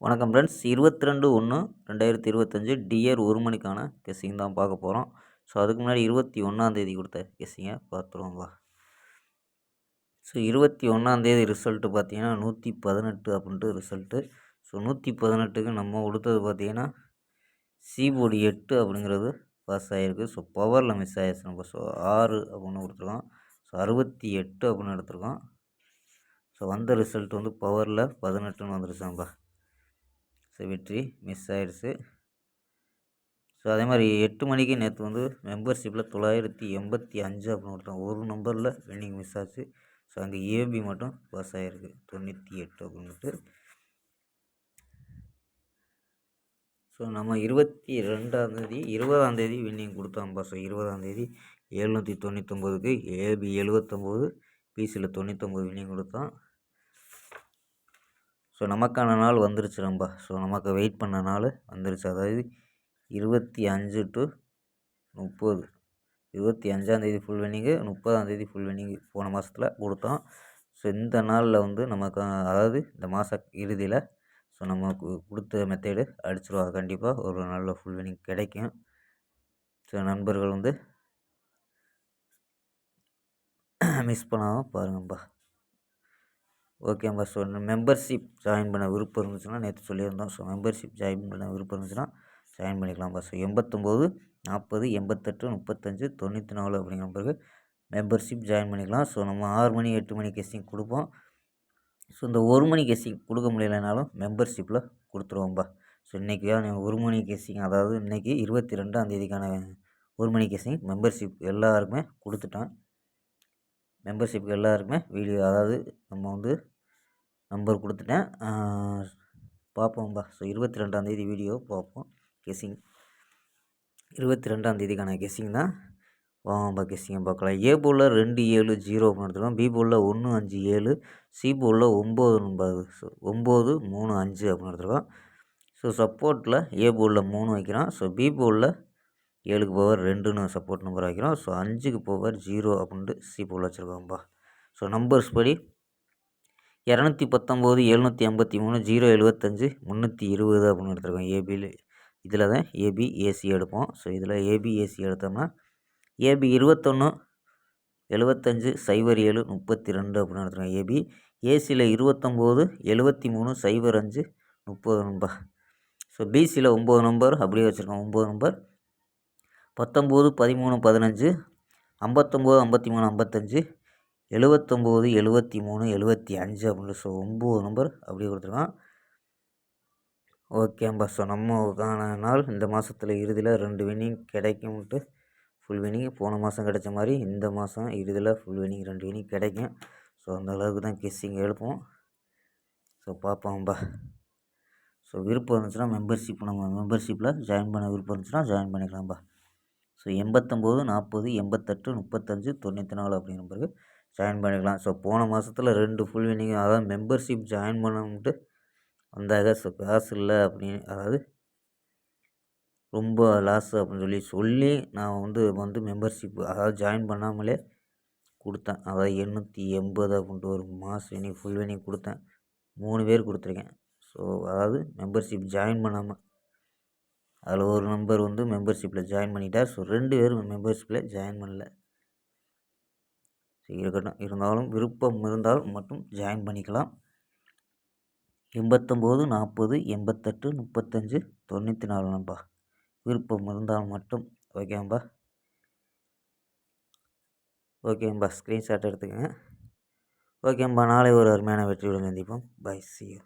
வணக்கம் friends. 22/1/2025 dear 1 மணிக்கான guessing தான் பார்க்க போகிறோம். ஸோ அதுக்கு முன்னாடி 21 கொடுத்த கெஸ்ஸிங்கை பார்த்துருவோம்பா. ஸோ 21 ரிசல்ட்டு பார்த்தீங்கன்னா 118 அப்படின்ட்டு ரிசல்ட்டு. ஸோ 118க்கு நம்ம கொடுத்தது பார்த்தீங்கன்னா சிபோர்டு 8 அப்படிங்கிறது பாஸ் ஆகிருக்கு. ஸோ பவரில் மிஸ் ஆகிடுச்சு நம்ம. ஸோ 6 அப்படின்னு கொடுத்துருக்கோம். ஸோ 68 அப்படின்னு எடுத்துருக்கோம். ஸோ வந்த ரிசல்ட் வந்து பவரில் 18ன்னு வந்துருச்சாம்பா. ஸோ வெற்றி மிஸ் ஆயிடுச்சு. ஸோ அதே மாதிரி 8 மணிக்கு நேற்று வந்து மெம்பர்ஷிப்பில் 985 அப்படின்னு ஒருத்தன் ஒரு நம்பரில் வின்னிங் மிஸ் ஆச்சு. ஸோ அங்கே ஏபி மட்டும் பாஸ் ஆகிருக்கு 98 அப்படின்ட்டு. ஸோ நம்ம 20ஆம் தேதி வின்னிங் கொடுத்தோம்பா. ஸோ 20ஆம் தேதி 799க்கு ஏபி 79, பிசியில் 99 வின்னிங் கொடுத்தோம். ஸோ நமக்கான நாள் வந்துருச்சு நம்ப. ஸோ நமக்கு வெயிட் பண்ண நாள் வந்துருச்சு. அதாவது 25 to 30, 25ஆம் தேதி ஃபுல் வின்னிங்கு, 30ஆம் தேதி ஃபுல் வின்னிங்கு போன மாதத்தில் கொடுத்தோம். ஸோ இந்த நாளில் வந்து நமக்கு அதாவது இந்த மாத இறுதியில் ஸோ நம்ம கொடுத்த மெத்தேடு அடிச்சிருவாங்க. கண்டிப்பாக ஒரு நல்ல ஃபுல் வின்னிங் கிடைக்கும். ஸோ நண்பர்கள் வந்து மிஸ் பண்ணாமல் பாருங்கப்பா. ஓகேம்பா. ஸோ மெம்பர்ஷிப் ஜாயின் பண்ண விருப்பம் இருந்துச்சுன்னா நேற்று சொல்லியிருந்தோம். ஸோ மெம்பர்ஷிப் ஜாயின் பண்ண விருப்பம் இருந்துச்சுன்னா ஜாயின் பண்ணிக்கலாம்ப்பா. ஸோ 89 40 88 35 94 அப்படிங்கிற நம்பருக்கு மெம்பர்ஷிப் ஜாயின் பண்ணிக்கலாம். ஸோ நம்ம 6 மணி 8 மணி கெஸ்ஸிங் கொடுப்போம். ஸோ இந்த 1 மணி கெஸ்ஸிங் கொடுக்க முடியலைனாலும் மெம்பர்ஷிப்பில் கொடுத்துருவோம்பா. ஸோ இன்றைக்கி 1 மணி கெஸ்ஸிங், அதாவது இன்றைக்கி 22ஆம் தேதிக்கான 1 மணி கெஸ்ஸிங் மெம்பர்ஷிப் எல்லாருக்குமே கொடுத்துட்டான். மெம்பர்ஷிப்புக்கு எல்லாருக்குமே வீடியோ, அதாவது நம்ம வந்து நம்பர் கொடுத்துட்டேன். பார்ப்போம்பா. ஸோ 22ஆம் தேதி வீடியோ பார்ப்போம். கெஸ்ஸிங் 22ஆம் தேதிக்கான கெஸ்ஸிங் தான். வாங்கப்பா கெஸ்ஸிங்கை பார்க்கலாம். ஏ போலில் 270 அப்படின்னு எடுத்துருக்கோம். பி போலில் 157, சி போலில் 9 ஸோ 935 அப்படின்னு எடுத்துருக்கோம். ஸோ சப்போர்ட்டில் ஏ போலில் 3 வைக்கிறோம். ஸோ பி போலில் 7க்கு பவர் 2ன்னு சப்போர்ட் நம்பர் வைக்கிறோம். ஸோ 5க்கு பவர் 0 அப்படின்ட்டு சி போல் வச்சுருக்கோம்ப்பா. ஸோ நம்பர்ஸ் படி 219, 753, 075, 320 அப்படின்னு எடுத்துருக்கோம் ஏபியில். இதில் தான் ஏபி ஏசி எடுப்போம். ஸோ இதில் ஏபி ஏசி எடுத்தோம்னா ஏபி 21 75 07 32 அப்படின்னு எடுத்துருக்கோம் ஏபி. ஏசியில் 29 73 05 30 நம்பர். ஸோ பிசியில் 9 நம்பர் அப்படியே வச்சுருக்கோம். 9 நம்பர் 19 13 15 59 53 55 79 73 75 அப்படின்னு. ஸோ 9 நம்பர் அப்படியே கொடுத்துருக்கான். ஓகேம்பா. ஸோ நம்மக்கான நாள் இந்த மாதத்தில் இறுதியில் 2 வின்னிங் கிடைக்கும்ட்டு ஃபுல் வின்னிங் போன மாதம் கிடைச்ச மாதிரி இந்த மாதம் இறுதியில் ஃபுல் வின்னிங் 2 வின்னிங் கிடைக்கும். ஸோ அந்த அளவுக்கு தான் கெஸ்ஸிங் எழுப்போம். ஸோ பார்ப்போம்பா. ஸோ விருப்பம் இருந்துச்சுன்னா நம்ம மெம்பர்ஷிப்பில் ஜாயின் பண்ண விருப்பம் இருந்துச்சுன்னா ஜாயின் பண்ணிக்கலாம்ப்பா. ஸோ 89 40 88 35 94 அப்படிங்கிற பிறகு ஜாயின் பண்ணிக்கலாம். ஸோ போன மாதத்தில் 2 ஃபுல் வின்னிங், அதாவது மெம்பர்ஷிப் ஜாயின் பண்ணணும்ட்டு வந்தாங்க. ஸோ காசு இல்லை அப்படின்னு, அதாவது ரொம்ப லாஸ் அப்படின்னு சொல்லி நான் வந்து மெம்பர்ஷிப், அதாவது ஜாயின் பண்ணாமலே கொடுத்தேன். அதாவது 880 அப்படின்ட்டு ஒரு மாஸ் வின்னிங் ஃபுல் வின்னிங் கொடுத்தேன். 3 பேர் கொடுத்துருக்கேன். ஸோ அதாவது மெம்பர்ஷிப் ஜாயின் பண்ணாமல், அதில் ஒரு நம்பர் வந்து மெம்பர்ஷிப்பில் ஜாயின் பண்ணிட்டார். ஸோ 2 பேரும் மெம்பர்ஷிப்பில் ஜாயின் பண்ணல. ஸோ இருக்கட்டும், இருந்தாலும் விருப்பம் இருந்தால் மட்டும் ஜாயின் பண்ணிக்கலாம். 89 40 88 35 94 நம்பா. விருப்பம் இருந்தால் மட்டும். ஓகேம்பா. ஸ்க்ரீன்ஷாட் எடுத்துக்கங்க. ஓகேம்பா. நாளை ஒரு அருமையான வெற்றியுடன் சந்திப்போம். Bye, see you.